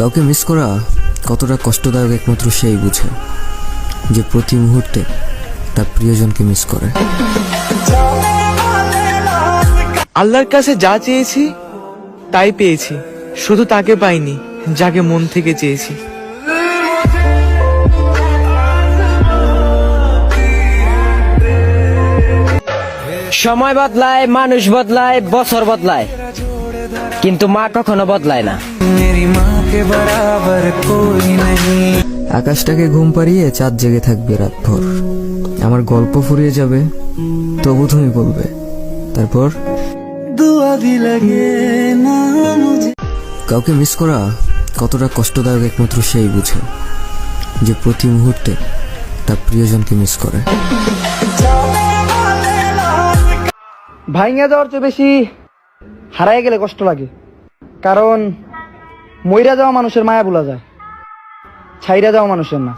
কাউকে মিস করা কতটা কষ্টদায়ক একমাত্র সেই বুঝে যে প্রতি মুহূর্তে তার প্রিয়জনকে মিস করে। আল্লাহর কাছে যা চেয়েছি তাই পেয়েছি, শুধু তাকে পাইনি যাকে মন থেকে চেয়েছি। সময় বদলায়, মানুষ বদলায়, বছর বদলায়, কিন্তু মা কখনো বদলায় না। আকাশটাকে ঘুম পাড়িয়ে চাঁদ জেগে থাকবে রাতভর, আমার গল্প ফুরিয়ে যাবে তবু তুমি বলবে তারপর। কাউকে মিস করা কতটা কষ্টদায়ক একমাত্র সেই বুঝে যে প্রতি মুহূর্তে তার প্রিয়জনকে মিস করে। ভাইঙ্গা যাওয়ার চেয়ে বেশি হারাই গেলে কষ্ট লাগে, কারণ মইরা যাওয়া মানুষের মায়া ভোলা যায়, ছাইরা যাওয়া মানুষের না।